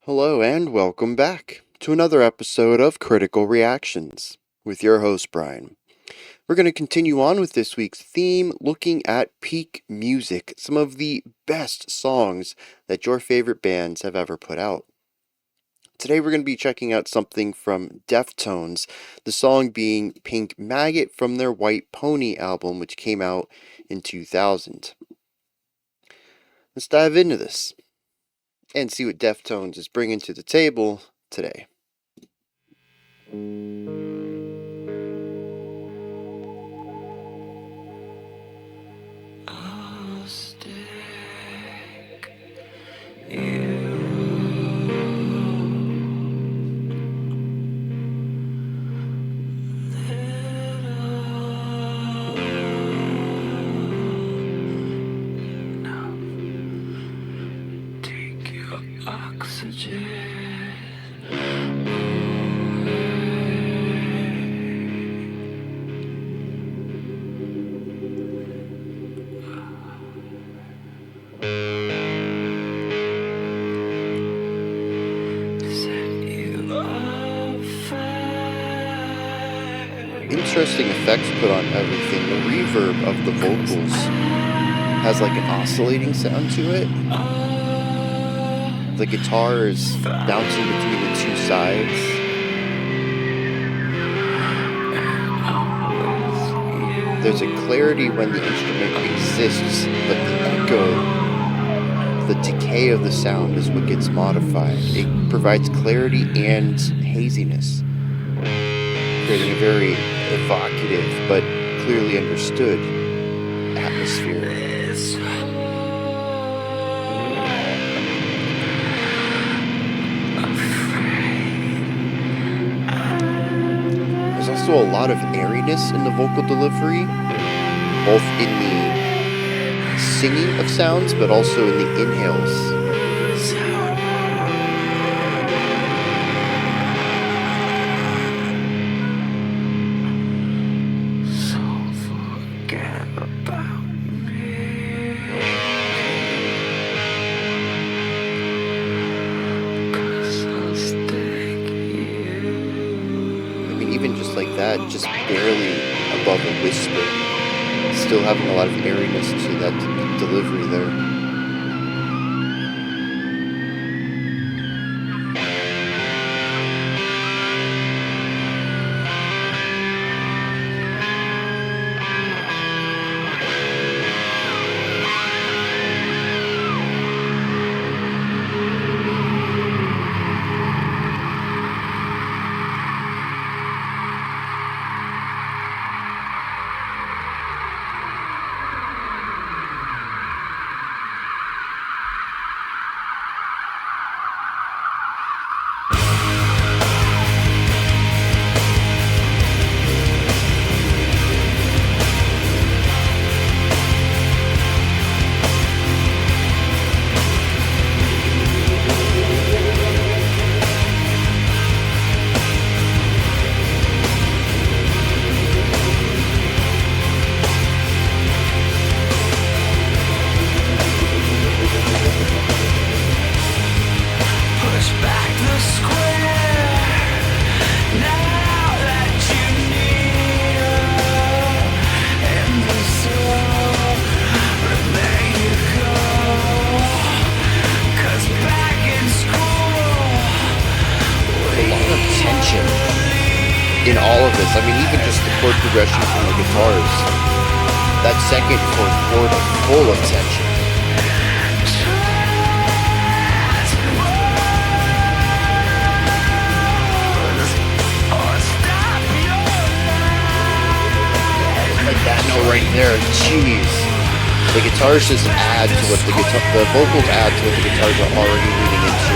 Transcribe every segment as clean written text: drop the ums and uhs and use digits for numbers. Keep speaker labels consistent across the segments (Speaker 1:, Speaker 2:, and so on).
Speaker 1: Hello and welcome back to another episode of Critical Reactions with your host Bryan. We're going to continue on with this week's theme, looking at peak music, some of the best songs that your favorite bands have ever put out. Today we're going to be checking out something from Deftones, the song being Pink Maggit from their White Pony album, which came out in 2000. Let's dive into this and see what Deftones is bringing to the table today.
Speaker 2: I'll stick you little, take your oxygen.
Speaker 1: Interesting effects put on everything. The reverb of the vocals has like an oscillating sound to it. The guitar is bouncing between the two sides. There's a clarity when the instrument exists, but the echo, the decay of the sound is what gets modified. It provides clarity and haziness, creating a very evocative but clearly understood atmosphere. There's also a lot of airiness in the vocal delivery, both in the singing of sounds but also in the inhales. Even just like that, just barely above a whisper, still having a lot of airiness to that delivery there. In all of this, I mean, even just the chord progression from the guitars, that second chord is full of tension. Like that note right there, jeez. The guitars just add to what the vocals add to what the guitars are already leading into.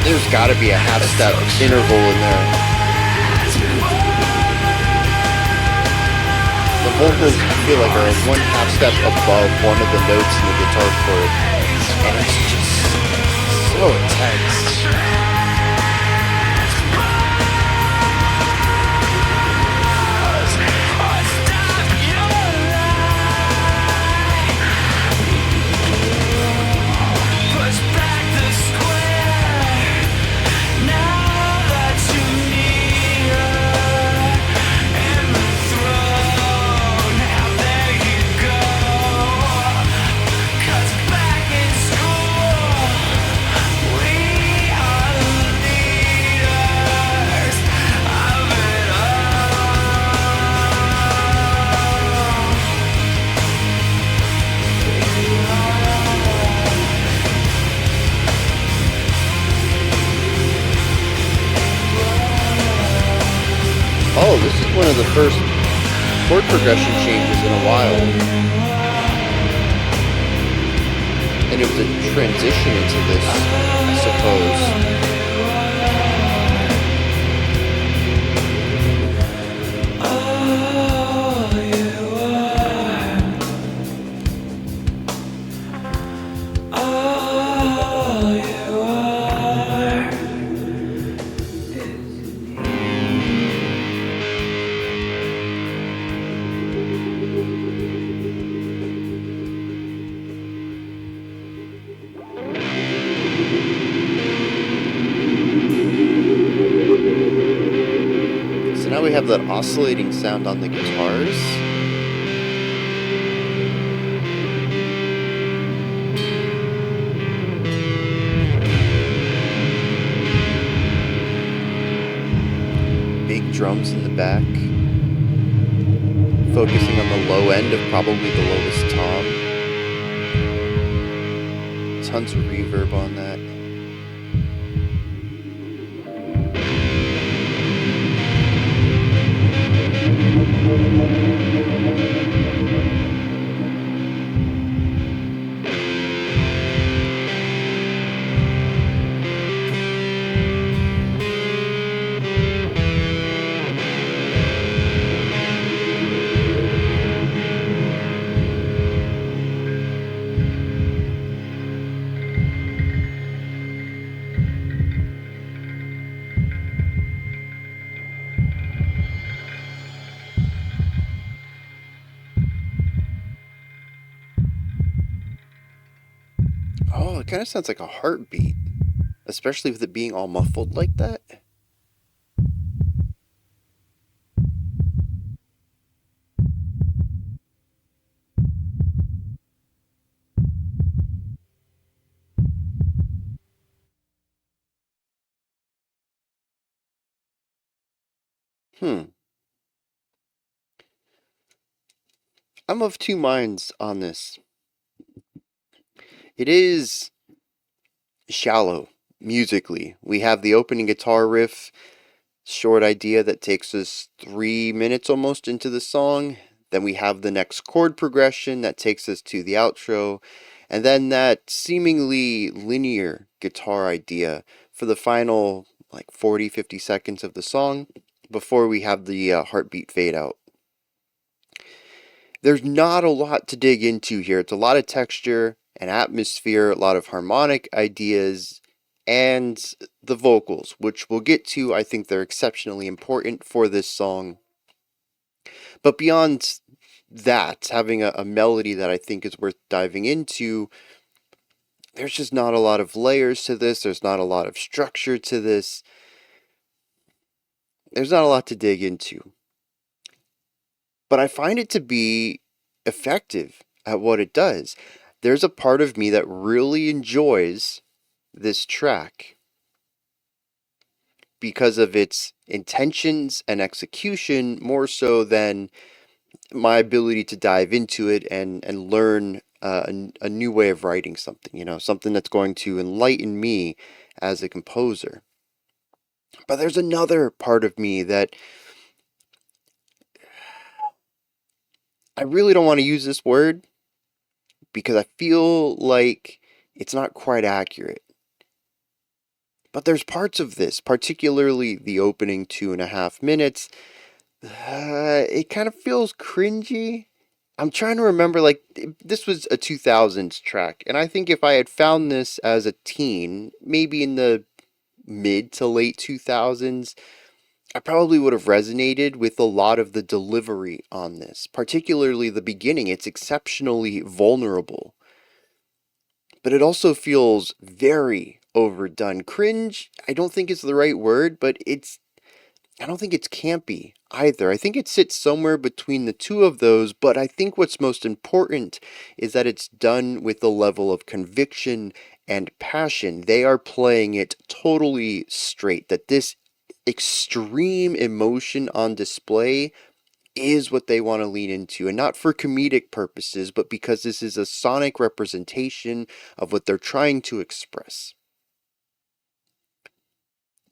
Speaker 1: There's got to be a half-step interval in there. The vocals feel like are one half step above one of the notes in the guitar chord, and it's just so intense. Oh, this is one of the first chord progression changes in a while. And it was a transition into this, I suppose. So now we have that oscillating sound on the guitars. Big drums in the back. Focusing on the low end of probably the lowest tom. Tons of reverb on that. Oh, it kind of sounds like a heartbeat, especially with it being all muffled like that. Hmm. I'm of two minds on this. It is shallow musically. We have the opening guitar riff, short idea that takes us 3 minutes almost into the song. Then we have the next chord progression that takes us to the outro. And then that seemingly linear guitar idea for the final 40-50 seconds of the song before we have the heartbeat fade out. There's not a lot to dig into here. It's a lot of texture and atmosphere, a lot of harmonic ideas, and the vocals, which we'll get to. I think they're exceptionally important for this song. But beyond that, having a melody that I think is worth diving into, there's just not a lot of layers to this. There's not a lot of structure to this. There's not a lot to dig into. But I find it to be effective at what it does. There's a part of me that really enjoys this track because of its intentions and execution more so than my ability to dive into it and learn a new way of writing something, something that's going to enlighten me as a composer. But there's another part of me that I really don't want to use this word because I feel like it's not quite accurate. But there's parts of this, particularly the opening 2.5 minutes, it kind of feels cringy I'm trying to remember, like, this was a 2000s track, and I think if I had found this as a teen, maybe in the mid to late 2000s, I probably would have resonated with a lot of the delivery on this, particularly the beginning. It's exceptionally vulnerable, but it also feels very overdone. Cringe, I don't think is the right word, but I don't think it's campy either. I think it sits somewhere between the two of those, but I think what's most important is that it's done with a level of conviction and passion. They are playing it totally straight, that this extreme emotion on display is what they want to lean into, and not for comedic purposes, but because this is a sonic representation of what they're trying to express.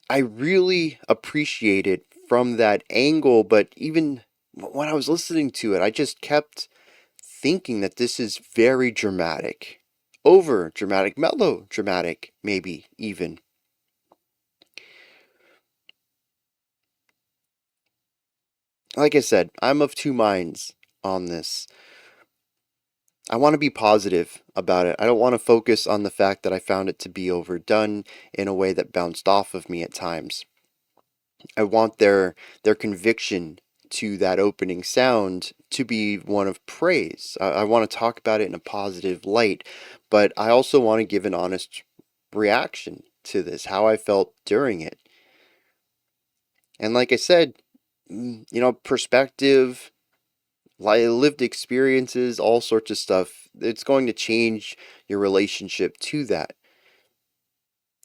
Speaker 1: I really appreciate it from that angle, but even when I was listening to it, I just kept thinking that this is very dramatic. Over dramatic, melodramatic, maybe even. Like I said, I'm of two minds on this. I want to be positive about it. I don't want to focus on the fact that I found it to be overdone in a way that bounced off of me at times. I want their conviction to that opening sound to be one of praise. I want to talk about it in a positive light, but I also want to give an honest reaction to this, how I felt during it. And like I said, perspective, lived experiences, all sorts of stuff, it's going to change your relationship to that.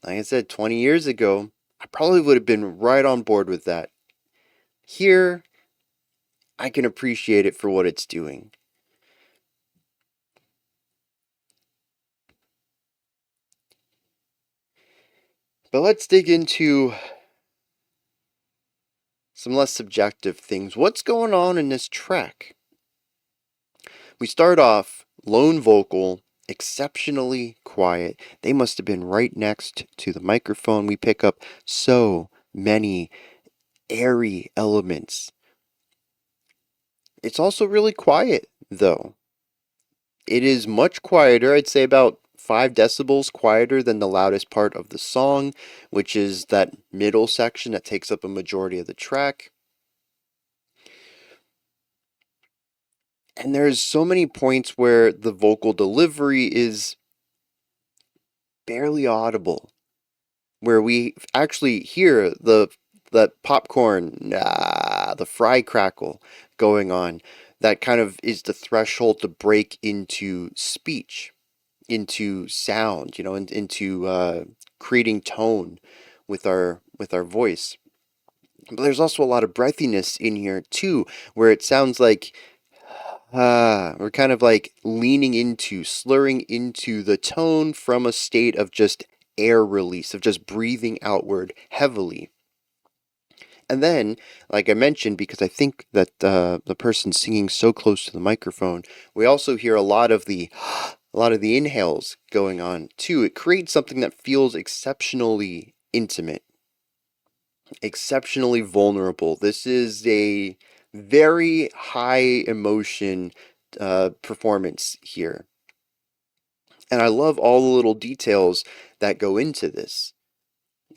Speaker 1: Like I said, 20 years ago, I probably would have been right on board with that. Here, I can appreciate it for what it's doing. But let's dig into some less subjective things. What's going on in this track? We start off lone vocal, exceptionally quiet. They must have been right next to the microphone. We pick up so many airy elements. It's also really quiet, though. It is much quieter, I'd say about 5 decibels quieter than the loudest part of the song, which is that middle section that takes up a majority of the track. And there's so many points where the vocal delivery is barely audible, where we actually hear the popcorn, the fry crackle going on. That kind of is the threshold to break into speech, into sound, into creating tone with our voice. But there's also a lot of breathiness in here too, where it sounds like we're kind of like leaning into, slurring into the tone from a state of just air release, of just breathing outward heavily. And then, like I mentioned, because I think that the person singing so close to the microphone, we also hear a lot of the inhales going on too. It creates something that feels exceptionally intimate, exceptionally vulnerable. This is a very high emotion performance here. And I love all the little details that go into this.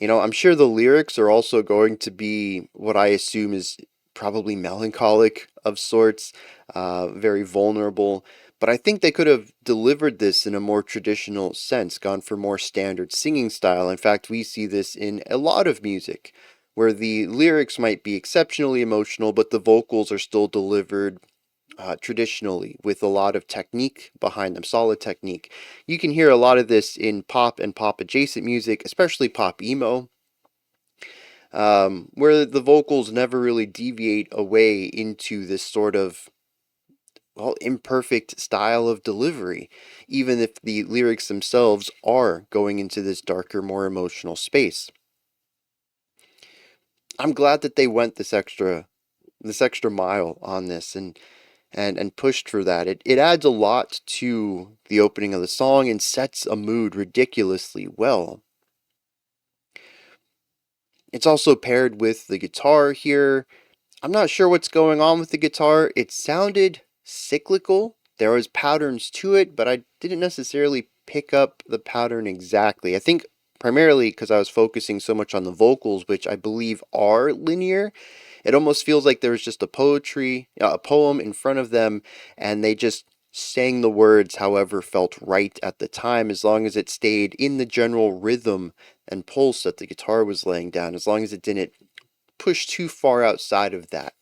Speaker 1: I'm sure the lyrics are also going to be what I assume is probably melancholic of sorts, very vulnerable. But I think they could have delivered this in a more traditional sense, gone for more standard singing style. In fact, we see this in a lot of music, where the lyrics might be exceptionally emotional, but the vocals are still delivered traditionally with a lot of technique behind them, solid technique. You can hear a lot of this in pop and pop adjacent music, especially pop emo, where the vocals never really deviate away into this sort of, well, imperfect style of delivery, even if the lyrics themselves are going into this darker, more emotional space. I'm glad that they went this extra mile on this and pushed for that. It adds a lot to the opening of the song and sets a mood ridiculously well. It's also paired with the guitar here. I'm not sure what's going on with the guitar. It sounded cyclical. There was patterns to it, but I didn't necessarily pick up the pattern exactly. I think primarily because I was focusing so much on the vocals, which I believe are linear. It almost feels like there was just a poem in front of them, and they just sang the words however felt right at the time, as long as it stayed in the general rhythm and pulse that the guitar was laying down, as long as it didn't push too far outside of that.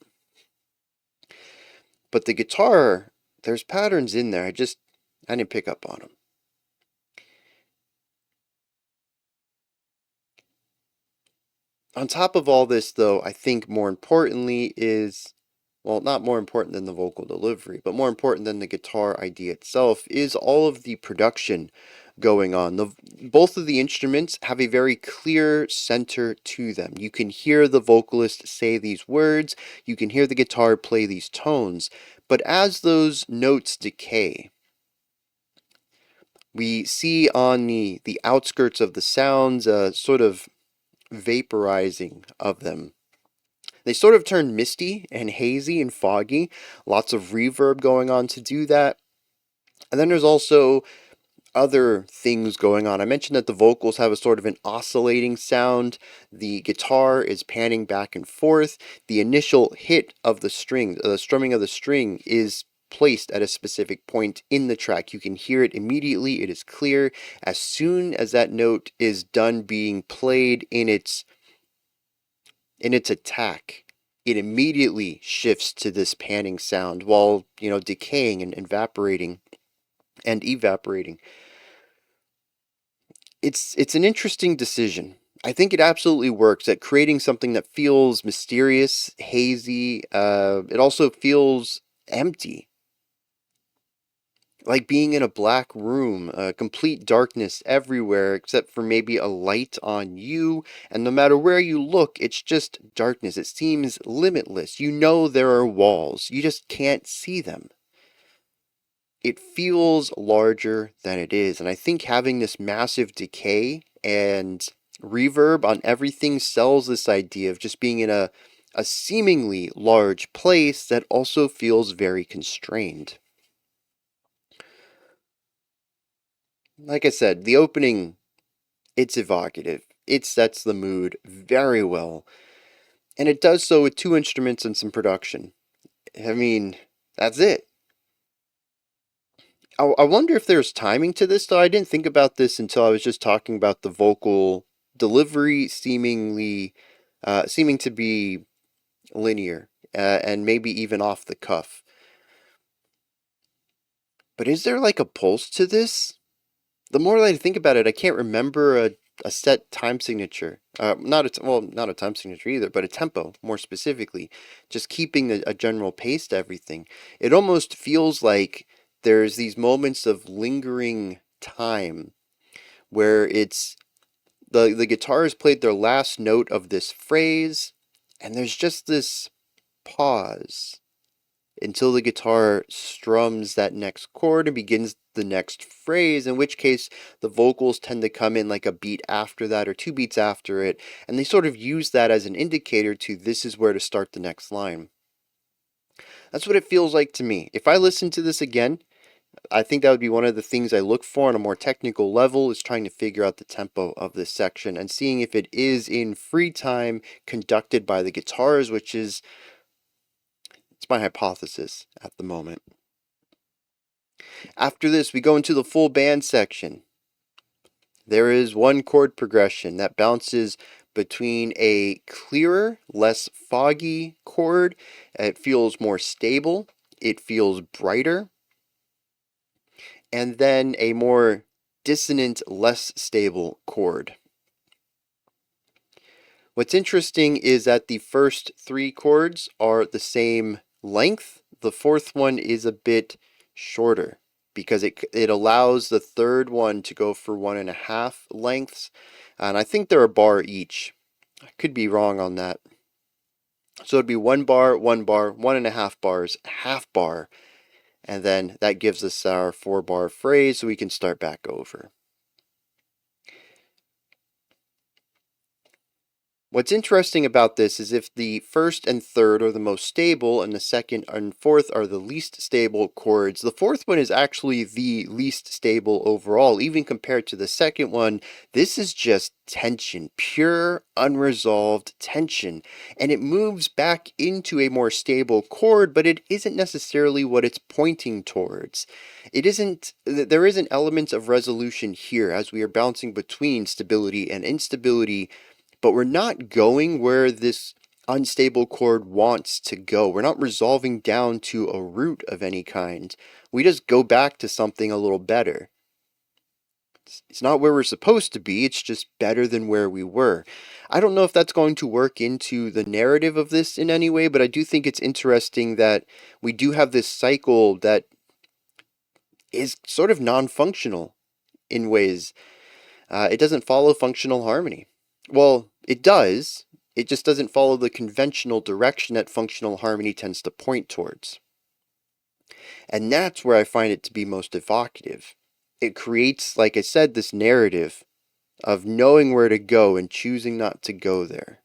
Speaker 1: But the guitar, there's patterns in there. I didn't pick up on them. On top of all this, though, I think more importantly is, well, not more important than the vocal delivery, but more important than the guitar idea itself is all of the production going on. Both of the instruments have a very clear center to them. You can hear the vocalist say these words, you can hear the guitar play these tones, but as those notes decay, we see on the outskirts of the sounds a sort of vaporizing of them. They sort of turn misty and hazy and foggy, lots of reverb going on to do that. And then there's also other things going on. I mentioned that the vocals have a sort of an oscillating sound. The guitar is panning back and forth. The initial hit of the string, the strumming of the string, is placed at a specific point in the track. You can hear it immediately. It is clear. As soon as that note is done being played in its attack, it immediately shifts to this panning sound while, decaying and evaporating. It's an interesting decision. I think it absolutely works at creating something that feels mysterious, hazy. It also feels empty, like being in a black room, complete darkness everywhere except for maybe a light on you. And no matter where you look, it's just darkness. It seems limitless. You know there are walls, you just can't see them. It feels larger than it is. And I think having this massive decay and reverb on everything sells this idea of just being in a seemingly large place that also feels very constrained. Like I said, the opening, it's evocative. It sets the mood very well. And it does so with two instruments and some production. I mean, that's it. I wonder if there's timing to this, though. I didn't think about this until I was just talking about the vocal delivery seeming to be linear, and maybe even off the cuff. But is there like a pulse to this? The more that I think about it, I can't remember a set time signature. Not a time signature either, but a tempo more specifically. Just keeping a general pace to everything. It almost feels like there's these moments of lingering time where it's the guitar has played their last note of this phrase, and there's just this pause until the guitar strums that next chord and begins the next phrase, in which case the vocals tend to come in like a beat after that or two beats after it, and they sort of use that as an indicator to this is where to start the next line. That's what it feels like to me. If I listen to this again, I think that would be one of the things I look for on a more technical level, is trying to figure out the tempo of this section and seeing if it is in free time conducted by the guitars, which is, it's my hypothesis at the moment. After this, we go into the full band section. There is one chord progression that bounces between a clearer, less foggy chord. It feels more stable. It feels brighter. And then a more dissonant, less stable chord. What's interesting is that the first three chords are the same length. The fourth one is a bit shorter because it allows the third one to go for 1.5 lengths. And I think they're a bar each. I could be wrong on that. So it'd be 1 bar, 1 bar, 1.5 bars, half bar. And then that gives us our 4-bar phrase, so we can start back over. What's interesting about this is if the first and third are the most stable and the second and fourth are the least stable chords, the fourth one is actually the least stable overall. Even compared to the second one, this is just tension, pure unresolved tension. And it moves back into a more stable chord, but it isn't necessarily what it's pointing towards. There isn't elements of resolution here as we are bouncing between stability and instability, but we're not going where this unstable chord wants to go. We're not resolving down to a root of any kind. We just go back to something a little better. It's not where we're supposed to be, it's just better than where we were. I don't know if that's going to work into the narrative of this in any way, but I do think it's interesting that we do have this cycle that is sort of non functional in ways. It doesn't follow functional harmony. Well, it does. It just doesn't follow the conventional direction that functional harmony tends to point towards. And that's where I find it to be most evocative. It creates, like I said, this narrative of knowing where to go and choosing not to go there.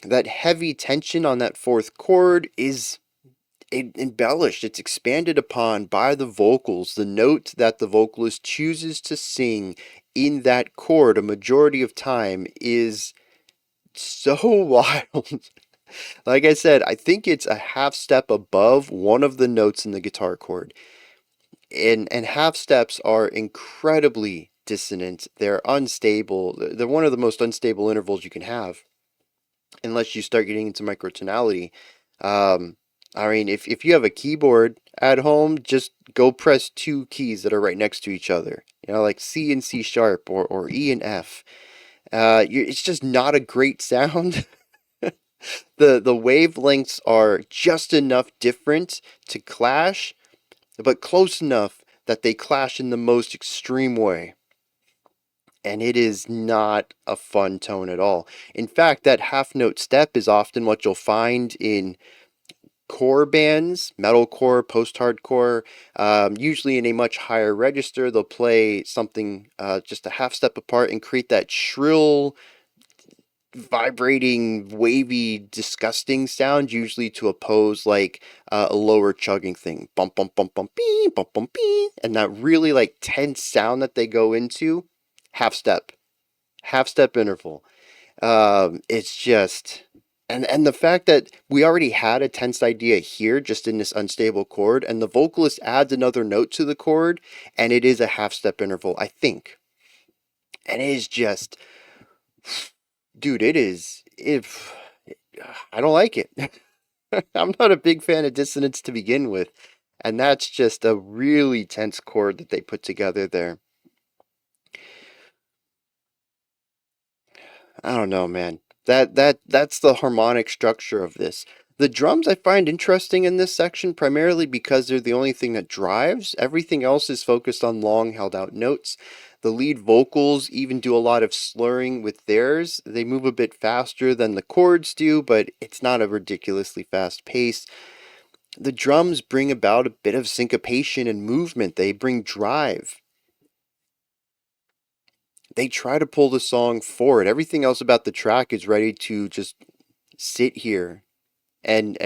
Speaker 1: That heavy tension on that fourth chord is embellished, it's expanded upon by the vocals. The note that the vocalist chooses to sing in that chord a majority of time is so wild. Like I said, I think it's a half step above one of the notes in the guitar chord. And half steps are incredibly dissonant. They're unstable. They're one of the most unstable intervals you can have, unless you start getting into microtonality. Um, I mean, if you have a keyboard at home, just go press two keys that are right next to each other. You know, like C and C sharp or E and F. It's just not a great sound. The wavelengths are just enough different to clash, but close enough that they clash in the most extreme way. And it is not a fun tone at all. In fact, that half note step is often what you'll find in core bands, metalcore, post-hardcore, usually in a much higher register. They'll play something just a half step apart and create that shrill, vibrating, wavy, disgusting sound, usually to oppose like a lower chugging thing. Bump, bump, bump, bump, bee, bump, bump, bee. And that really like tense sound that they go into, half step, half step interval. It's just, and the fact that we already had a tense idea here just in this unstable chord, and the vocalist adds another note to the chord, and it is a half step interval, I think. And it is just, dude, it is, if, I don't like it. I'm not a big fan of dissonance to begin with, and that's just a really tense chord that they put together there. I don't know, man. That's the harmonic structure of this. The drums I find interesting in this section primarily because they're the only thing that drives. Everything else is focused on long held out notes. The lead vocals even do a lot of slurring with theirs. They move a bit faster than the chords do, but it's not a ridiculously fast pace. The drums bring about a bit of syncopation and movement. They bring drive. They try to pull the song forward. Everything else about the track is ready to just sit here and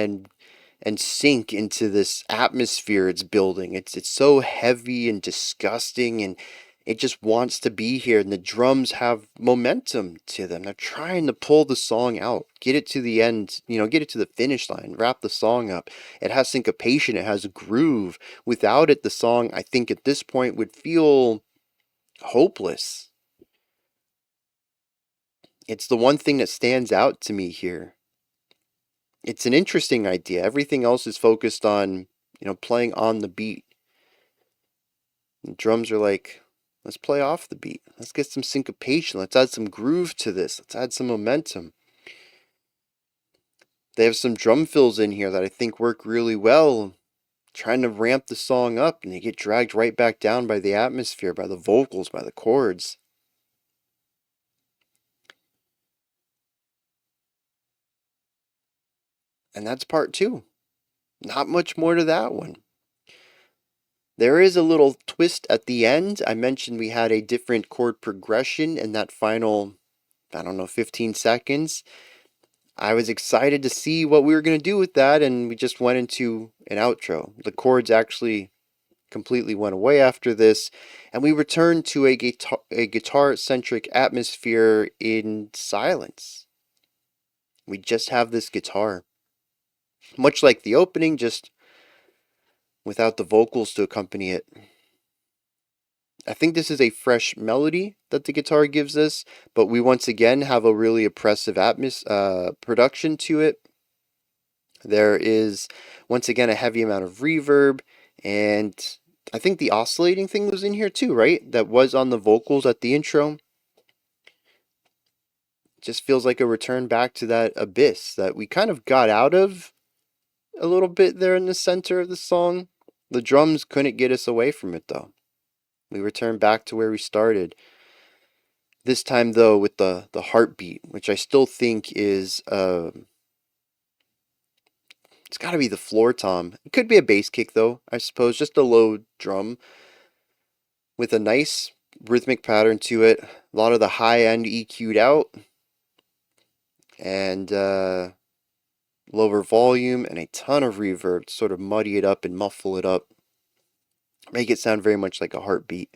Speaker 1: sink into this atmosphere it's building. It's so heavy and disgusting, and it just wants to be here. And the drums have momentum to them. They're trying to pull the song out, get it to the end, get it to the finish line, wrap the song up. It has syncopation, it has a groove. Without it, the song, I think at this point, would feel hopeless. It's the one thing that stands out to me here. It's an interesting idea. Everything else is focused on, playing on the beat. The drums are like, let's play off the beat. Let's get some syncopation. Let's add some groove to this. Let's add some momentum. They have some drum fills in here that I think work really well, trying to ramp the song up, and they get dragged right back down by the atmosphere, by the vocals, by the chords. And that's part two. Not much more to that one. There is a little twist at the end. I mentioned we had a different chord progression in that final I don't know, 15 seconds. I was excited to see what we were going to do with that, and we just went into an outro. The chords actually completely went away after this, and we returned to a guitar-centric atmosphere in silence. We just have this guitar. Much like the opening, just without the vocals to accompany it. I think this is a fresh melody that the guitar gives us, but we once again have a really oppressive production to it. There is once again a heavy amount of reverb, and I think the oscillating thing was in here too, right? That was on the vocals at the intro. Just feels like a return back to that abyss that we kind of got out of a little bit there in the center of the song. The drums couldn't get us away from it though. We returned back to where we started. This time though with the heartbeat, which I still think is it's got to be the floor tom. It could be a bass kick though, I suppose, just a low drum with a nice rhythmic pattern to it. A lot of the high end EQ'd out, and lower volume and a ton of reverb to sort of muddy it up and muffle it up, make it sound very much like a heartbeat.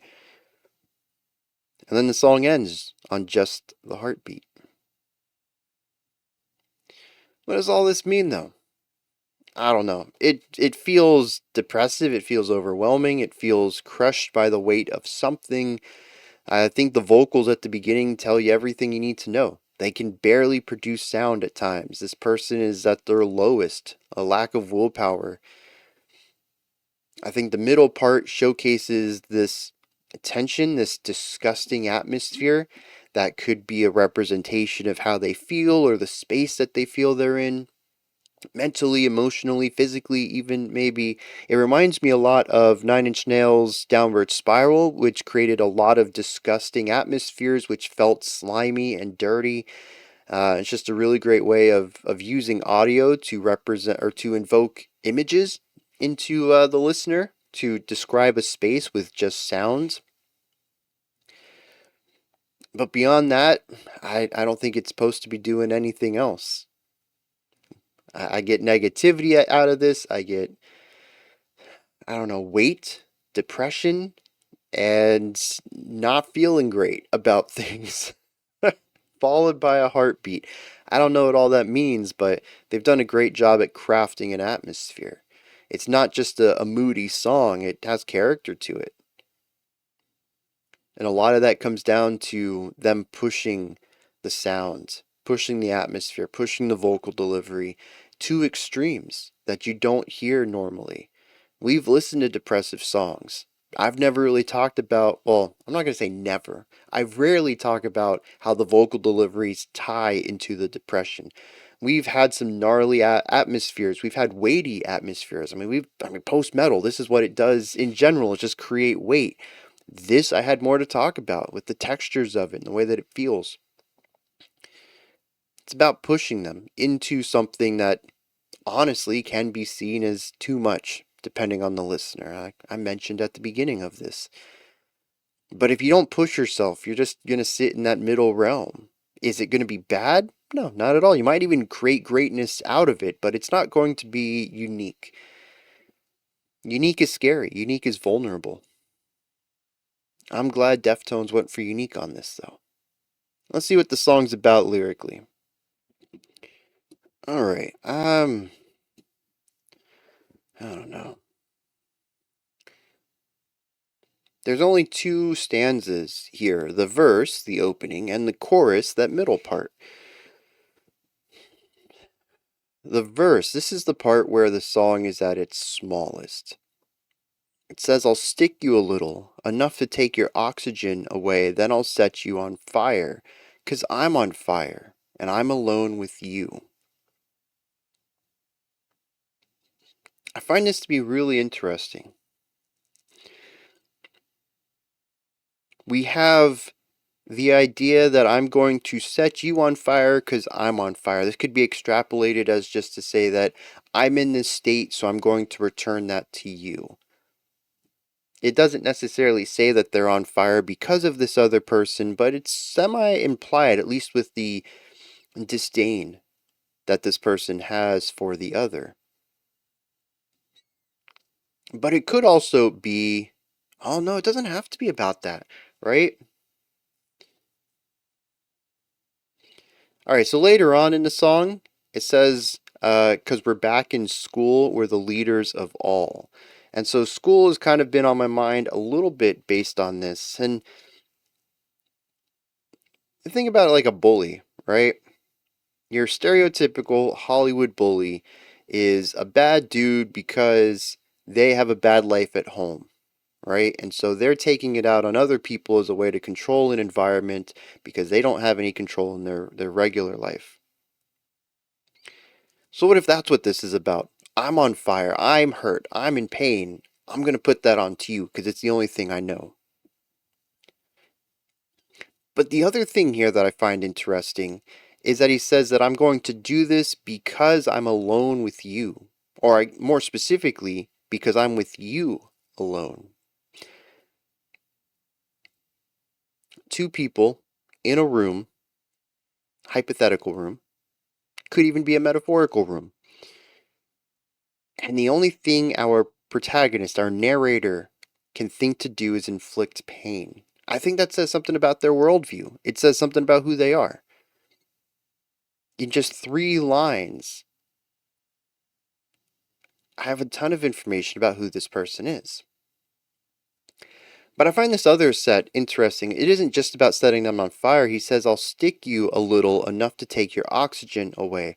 Speaker 1: And then the song ends on just the heartbeat. What does all this mean though? I don't know. It feels depressive, it feels overwhelming, it feels crushed by the weight of something. I think the vocals at the beginning tell you everything you need to know. They can barely produce sound at times. This person is at their lowest, a lack of willpower. I think the middle part showcases this tension, this disgusting atmosphere that could be a representation of how they feel or the space that they feel they're in. Mentally, emotionally, physically, even maybe. It reminds me a lot of Nine Inch Nails' Downward Spiral, which created a lot of disgusting atmospheres which felt slimy and dirty. It's just a really great way of using audio to represent or to invoke images into the listener to describe a space with just sounds. But beyond that, I don't think it's supposed to be doing anything else. I get negativity out of this. I get, I don't know, weight, depression, and not feeling great about things, followed by a heartbeat. I don't know what all that means, but they've done a great job at crafting an atmosphere. It's not just a moody song, it has character to it. And a lot of that comes down to them pushing the sound, pushing the atmosphere, pushing the vocal delivery to extremes that you don't hear normally. We've listened to depressive songs. I've never really talked about, well, I'm not going to say never. I've rarely talked about how the vocal deliveries tie into the depression. We've had some gnarly atmospheres. We've had weighty atmospheres. I mean, post metal, this is what it does in general, is just create weight. This I had more to talk about with the textures of it and the way that it feels. It's about pushing them into something that honestly can be seen as too much, depending on the listener. I mentioned at the beginning of this. But if you don't push yourself, you're just going to sit in that middle realm. Is it going to be bad? No, not at all. You might even create greatness out of it, but it's not going to be unique. Unique is scary. Unique is vulnerable. I'm glad Deftones went for unique on this, though. Let's see what the song's about lyrically. Alright, I don't know. There's only two stanzas here. The verse, the opening, and the chorus, that middle part. The verse, this is the part where the song is at its smallest. It says, I'll stick you a little, enough to take your oxygen away, then I'll set you on fire, 'cause I'm on fire, and I'm alone with you. I find this to be really interesting. We have the idea that I'm going to set you on fire because I'm on fire. This could be extrapolated as just to say that I'm in this state, so I'm going to return that to you. It doesn't necessarily say that they're on fire because of this other person, but it's semi-implied, at least with the disdain that this person has for the other. But it could also be, oh no, it doesn't have to be about that, right? All right, so later on in the song, it says, because we're back in school, we're the leaders of all. And so school has kind of been on my mind a little bit based on this. And think about it like a bully, right? Your stereotypical Hollywood bully is a bad dude because they have a bad life at home, right? And so they're taking it out on other people as a way to control an environment because they don't have any control in their regular life. So, what if that's what this is about? I'm on fire, I'm hurt, I'm in pain. I'm going to put that onto you because it's the only thing I know. But the other thing here that I find interesting is that he says that I'm going to do this because I'm alone with you. Or more specifically, because I'm with you alone. Two people in a room, hypothetical room, could even be a metaphorical room. And the only thing our protagonist, our narrator, can think to do is inflict pain. I think that says something about their worldview. It says something about who they are. In just 3 lines, I have a ton of information about who this person is. But I find this other set interesting. It isn't just about setting them on fire. He says, I'll stick you a little, enough to take your oxygen away.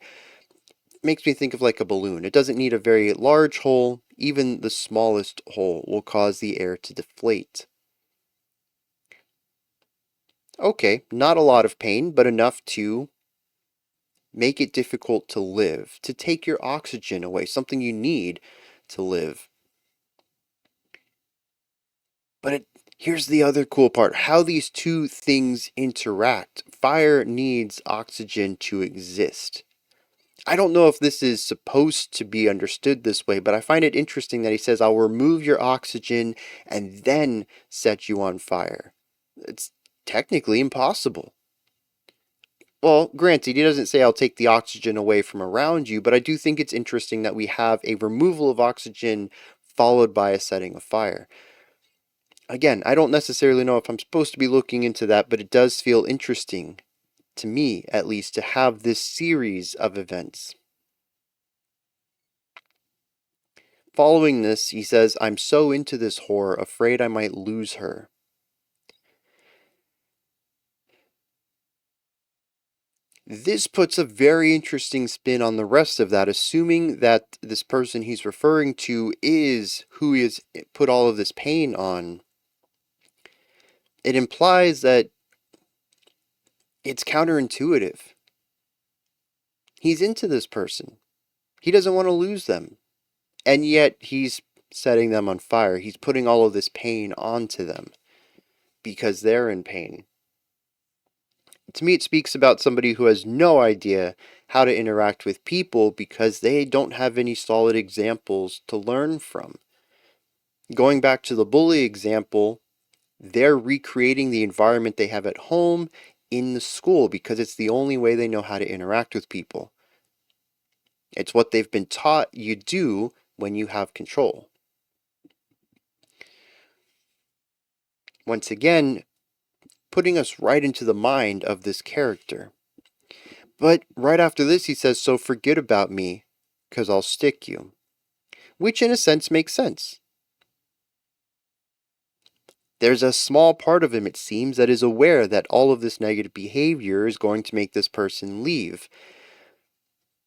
Speaker 1: It makes me think of like a balloon. It doesn't need a very large hole. Even the smallest hole will cause the air to deflate. Okay, not a lot of pain, but enough to make it difficult to live, to take your oxygen away, something you need to live. But here's the other cool part, how these two things interact. Fire needs oxygen to exist. I don't know if this is supposed to be understood this way, but I find it interesting that he says, I'll remove your oxygen and then set you on fire. It's technically impossible. Well, granted, he doesn't say I'll take the oxygen away from around you, but I do think it's interesting that we have a removal of oxygen followed by a setting of fire. Again, I don't necessarily know if I'm supposed to be looking into that, but it does feel interesting, to me at least, to have this series of events. Following this, he says, I'm so into this whore, afraid I might lose her. This puts a very interesting spin on the rest of that, assuming that this person he's referring to is who he has put all of this pain on. It implies that it's counterintuitive. He's into this person. He doesn't want to lose them. And yet he's setting them on fire. He's putting all of this pain onto them because they're in pain. To me, it speaks about somebody who has no idea how to interact with people because they don't have any solid examples to learn from. Going back to the bully example, they're recreating the environment they have at home in the school because it's the only way they know how to interact with people. It's what they've been taught you do when you have control. Once again, putting us right into the mind of this character. But right after this, he says, so forget about me, 'cause I'll stick you. Which in a sense makes sense. There's a small part of him, it seems, that is aware that all of this negative behavior is going to make this person leave.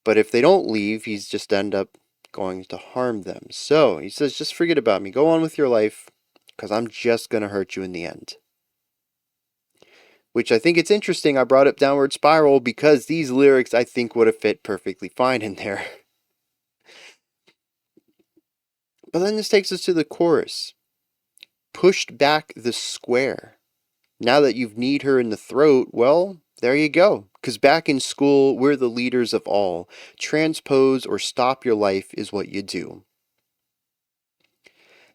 Speaker 1: But if they don't leave, he's just end up going to harm them. So he says, just forget about me. Go on with your life, because I'm just going to hurt you in the end. Which I think it's interesting I brought up Downward Spiral because these lyrics I think would have fit perfectly fine in there. But then this takes us to the chorus. Pushed back the square. Now that you've kneed her in the throat, well, there you go. Because back in school, we're the leaders of all. Transpose or stop your life is what you do.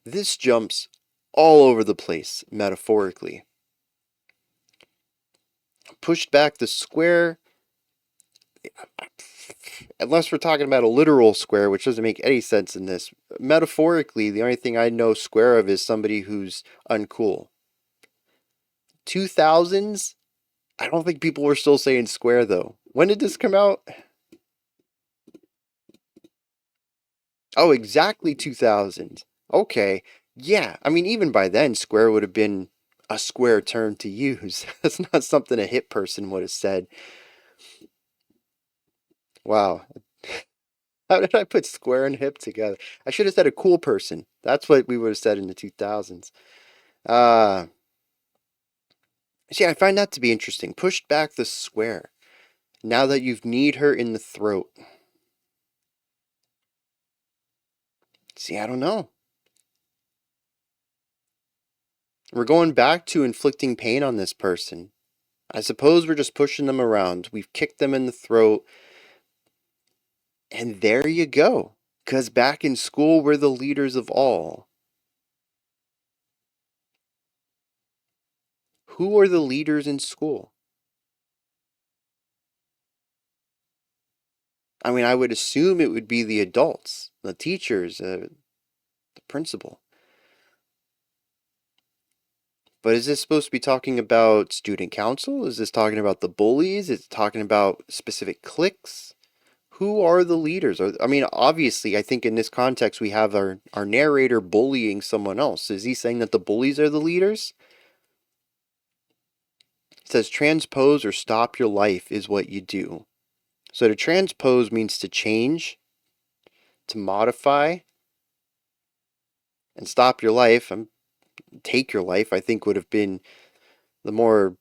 Speaker 1: This jumps all over the place, metaphorically. Pushed back the square, unless we're talking about a literal square, which doesn't make any sense in this. Metaphorically, the only thing I know square of is somebody who's uncool. 2000s, I don't think people were still saying square though. When did this come out? Oh, exactly 2000. Okay. Yeah, I mean, even by then, square would have been a square term to use. That's not something a hip person would have said. Wow. How did I put square and hip together? I should have said a cool person. That's what we would have said in the 2000s. Uh, see, I find that to be interesting. Pushed back the square. Now that you've kneed her in the throat. See, I don't know. We're going back to inflicting pain on this person. I suppose we're just pushing them around. We've kicked them in the throat. And there you go. Because back in school, we're the leaders of all. Who are the leaders in school? I mean, I would assume it would be the adults, the teachers, the principal. But is this supposed to be talking about student council? Is this talking about the bullies? Is it talking about specific cliques? Who are the leaders? I mean, obviously, I think in this context, we have our narrator bullying someone else. Is he saying that the bullies are the leaders? It says transpose or stop your life is what you do. So to transpose means to change, to modify, and stop your life. Take your life, I think, would have been the more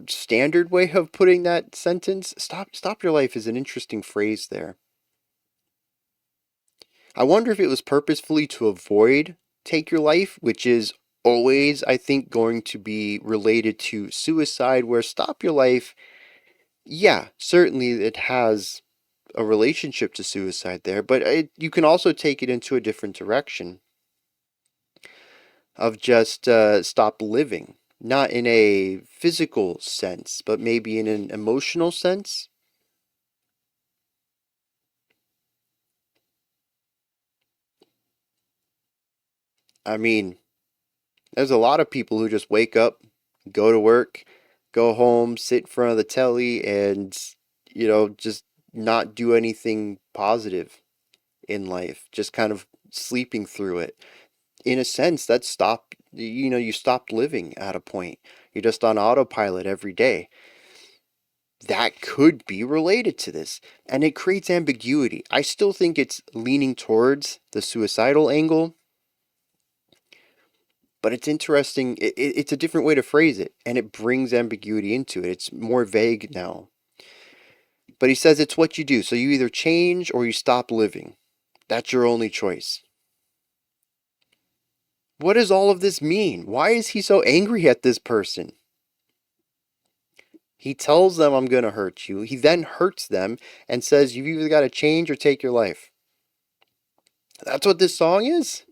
Speaker 1: standard way of putting that sentence. Stop your life is an interesting phrase there. I wonder if it was purposefully to avoid take your life, which is always, I think, going to be related to suicide, where stop your life, yeah, certainly it has a relationship to suicide there, but you can also take it into a different direction of just stop living. Not in a physical sense, but maybe in an emotional sense. I mean, there's a lot of people who just wake up, go to work, go home, sit in front of the telly, and, just not do anything positive in life, just kind of sleeping through it. In a sense, that's you stopped living at a point. You're just on autopilot every day. That could be related to this, and it creates ambiguity. I still think it's leaning towards the suicidal angle, but it's interesting. It's a different way to phrase it, and it brings ambiguity into it. It's more vague now. But he says it's what you do. So you either change or you stop living. That's your only choice. What does all of this mean? Why is he so angry at this person? He tells them, I'm going to hurt you. He then hurts them and says, you've either got to change or take your life. That's what this song is?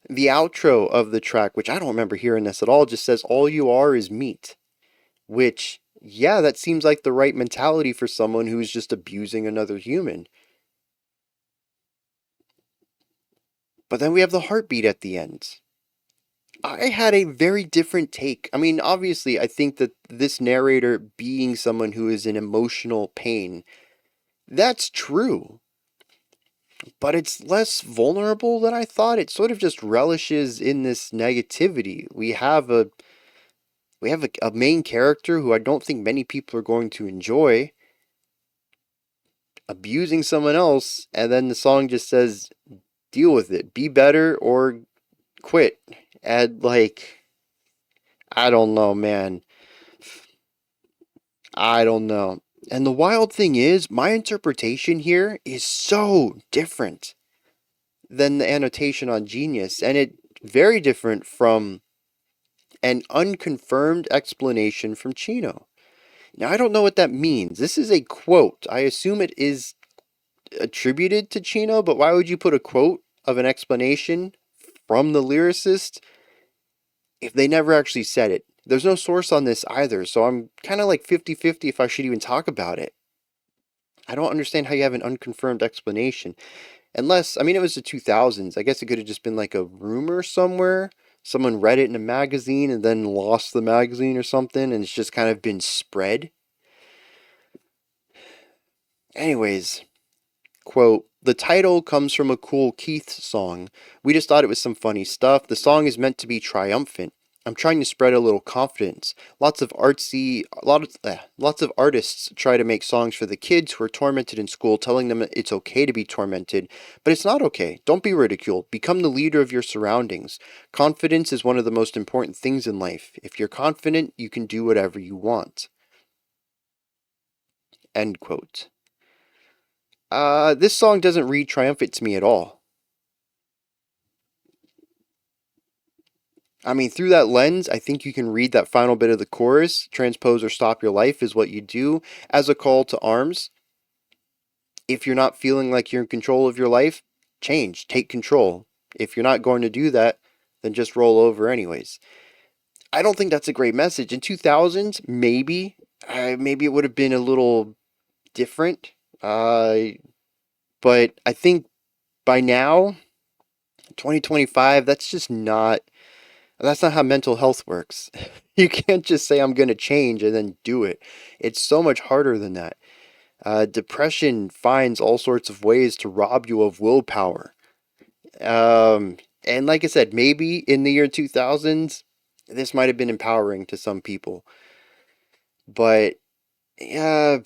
Speaker 1: The outro of the track, which I don't remember hearing this at all, just says, all you are is meat. Which, yeah, that seems like the right mentality for someone who's just abusing another human. But then we have the heartbeat at the end. I had a very different take. I mean, obviously, I think that this narrator being someone who is in emotional pain, that's true. But it's less vulnerable than I thought. It sort of just relishes in this negativity. We have a main character who I don't think many people are going to enjoy abusing someone else, and then the song just says, deal with it, be better or quit. And I don't know, man. I don't know. And the wild thing is, my interpretation here is so different than the annotation on Genius, and it very different from an unconfirmed explanation from Chino. Now, I don't know what that means. This is a quote. I assume it is attributed to Chino, but why would you put a quote of an explanation from the lyricist if they never actually said it. There's no source on this either, so I'm kind of like 50-50 if I should even talk about it. I don't understand how you have an unconfirmed explanation. Unless, I mean, it was the 2000s. I guess it could have just been like a rumor somewhere. Someone read it in a magazine and then lost the magazine or something, and it's just kind of been spread. Anyways, quote, the title comes from a cool Keith song. We just thought it was some funny stuff. The song is meant to be triumphant. I'm trying to spread a little confidence. Lots of artists try to make songs for the kids who are tormented in school, telling them it's okay to be tormented, but it's not okay. Don't be ridiculed. Become the leader of your surroundings. Confidence is one of the most important things in life. If you're confident, you can do whatever you want. End quote. This song doesn't read triumphant to me at all. I mean, through that lens, I think you can read that final bit of the chorus, transpose or stop your life is what you do, as a call to arms. If you're not feeling like you're in control of your life, change, take control. If you're not going to do that, then just roll over anyways. I don't think that's a great message. In 2000s, maybe it would have been a little different. But I think by now, 2025, that's not how mental health works. You can't just say, I'm going to change and then do it. It's so much harder than that. Depression finds all sorts of ways to rob you of willpower. And like I said, maybe in the year 2000s, this might have been empowering to some people. But yeah,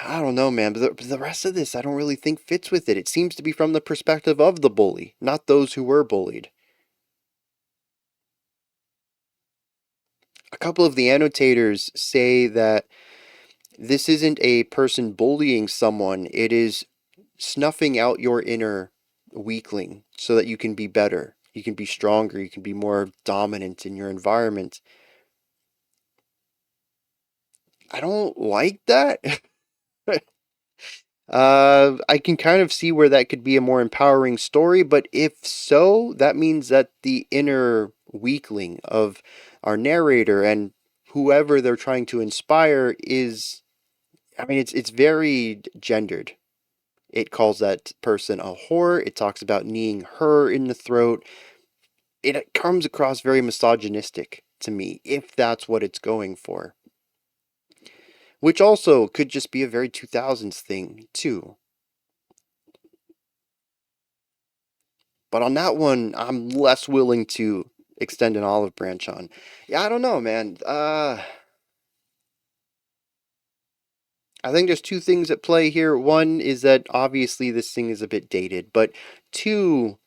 Speaker 1: I don't know, man. But the rest of this, I don't really think fits with it. It seems to be from the perspective of the bully, not those who were bullied. A couple of the annotators say that this isn't a person bullying someone, it is snuffing out your inner weakling so that you can be better, you can be stronger, you can be more dominant in your environment. I don't like that. I can kind of see where that could be a more empowering story, but if so, that means that the inner weakling of our narrator and whoever they're trying to inspire is, I mean, it's very gendered. It calls that person a whore. It talks about kneeing her in the throat. It comes across very misogynistic to me, if that's what it's going for. Which also could just be a very 2000s thing, too. But on that one, I'm less willing to extend an olive branch on. Yeah, I don't know, man. I think there's two things at play here. One is that obviously this thing is a bit dated, but two,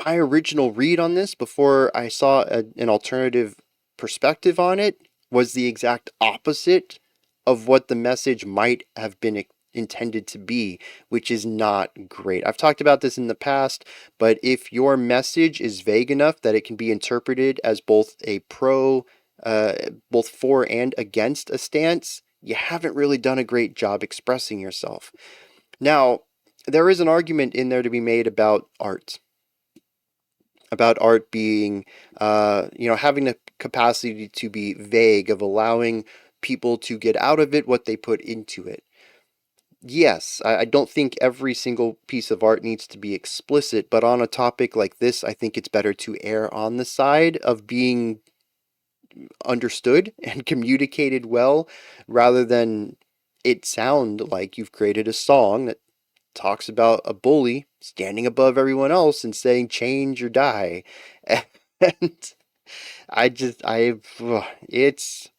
Speaker 1: my original read on this before I saw an alternative perspective on it was the exact opposite of what the message might have been intended to be, which is not great. I've talked about this in the past, but if your message is vague enough that it can be interpreted as both for and against a stance, you haven't really done a great job expressing yourself. Now, there is an argument in there to be made about art being, having the capacity to be vague, of allowing people to get out of it what they put into it. Yes, I don't think every single piece of art needs to be explicit, but on a topic like this, I think it's better to err on the side of being understood and communicated well, rather than it sound like you've created a song that talks about a bully standing above everyone else and saying change or die. And it's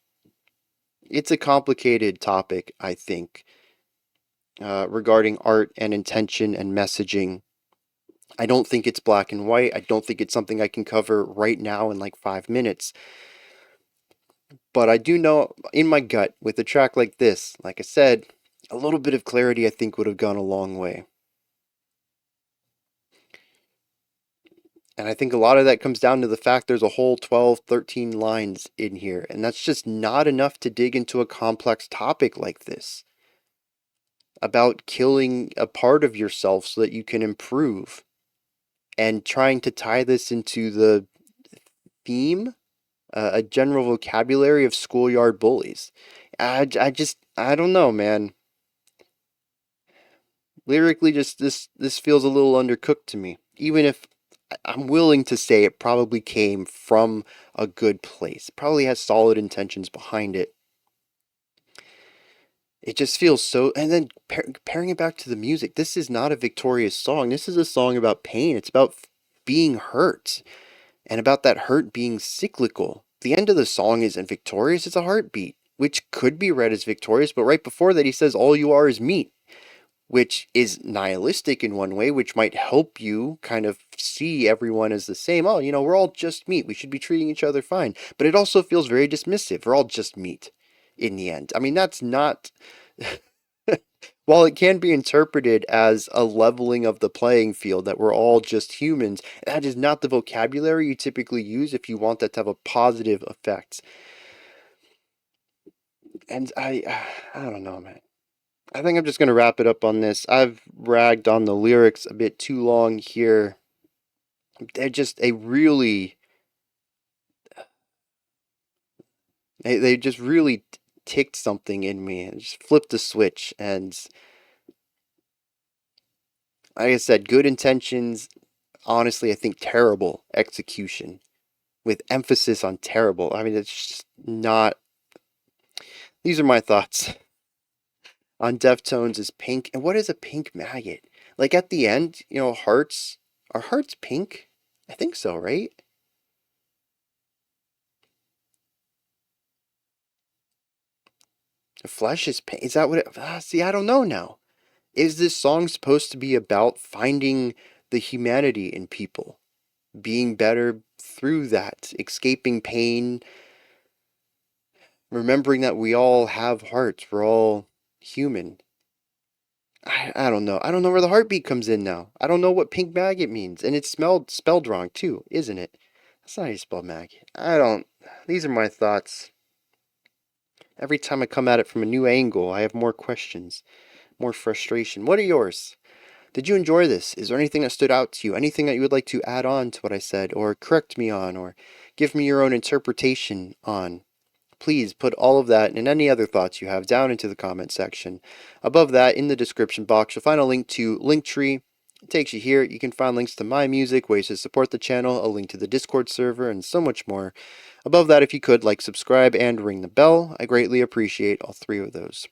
Speaker 1: a complicated topic, I think, regarding art and intention and messaging. I don't think it's black and white. I don't think it's something I can cover right now in like 5 minutes. But I do know in my gut, with a track like this, like I said, a little bit of clarity I think would have gone a long way. And I think a lot of that comes down to the fact there's a whole 12, 13 lines in here, and that's just not enough to dig into a complex topic like this. about killing a part of yourself so that you can improve, and trying to tie this into the theme, a general vocabulary of schoolyard bullies. I don't know, man. Lyrically, just this feels a little undercooked to me. Even if I'm willing to say it probably came from a good place, it probably has solid intentions behind it. It just feels so. And then pairing it back to the music, this is not a victorious song. This is a song about pain. It's about being hurt, and about that hurt being cyclical. The end of the song isn't victorious, it's a heartbeat, which could be read as victorious, but right before that he says, all you are is meat, which is nihilistic in one way, which might help you kind of see everyone as the same. Oh, we're all just meat. We should be treating each other fine. But it also feels very dismissive. We're all just meat in the end. I mean, that's not. While it can be interpreted as a leveling of the playing field, that we're all just humans, that is not the vocabulary you typically use if you want that to have a positive effect. And I don't know, man. I think I'm just going to wrap it up on this. I've ragged on the lyrics a bit too long here. They're just they just really ticked something in me and just flipped a switch. And like I said, good intentions, honestly, I think terrible execution, with emphasis on terrible. I mean, it's just not. These are my thoughts on Deftones is pink. And what is a pink maggot? Like at the end, hearts. Are hearts pink? I think so, right? The flesh is pink. Is that what it. See, I don't know now. Is this song supposed to be about finding the humanity in people? Being better through that, escaping pain, remembering that we all have hearts, we're all human. I don't know. I don't know where the heartbeat comes in now. I don't know what pink maggot means. And it's spelled wrong too, isn't it? That's not how you spell maggot. I don't. These are my thoughts. Every time I come at it from a new angle, I have more questions, more frustration. What are yours? Did you enjoy this? Is there anything that stood out to you? Anything that you would like to add on to what I said, or correct me on, or give me your own interpretation on? Please put all of that and any other thoughts you have down into the comment section. Above that, in the description box, you'll find a link to Linktree. It takes you here. You can find links to my music, ways to support the channel, a link to the Discord server, and so much more. Above that, if you could, like, subscribe, and ring the bell. I greatly appreciate all three of those.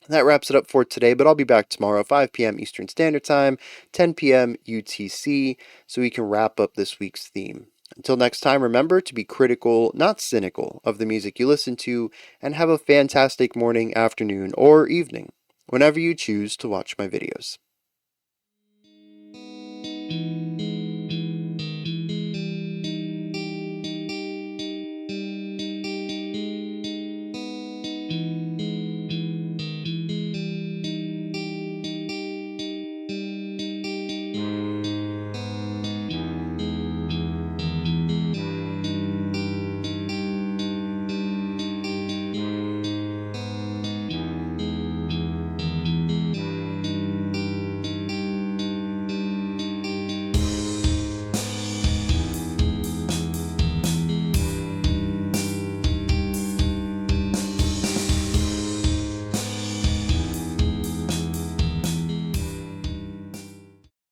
Speaker 1: That wraps it up for today, but I'll be back tomorrow, 5 p.m. Eastern Standard Time, 10 p.m. UTC, so we can wrap up this week's theme. Until next time, remember to be critical, not cynical, of the music you listen to, and have a fantastic morning, afternoon, or evening, whenever you choose to watch my videos.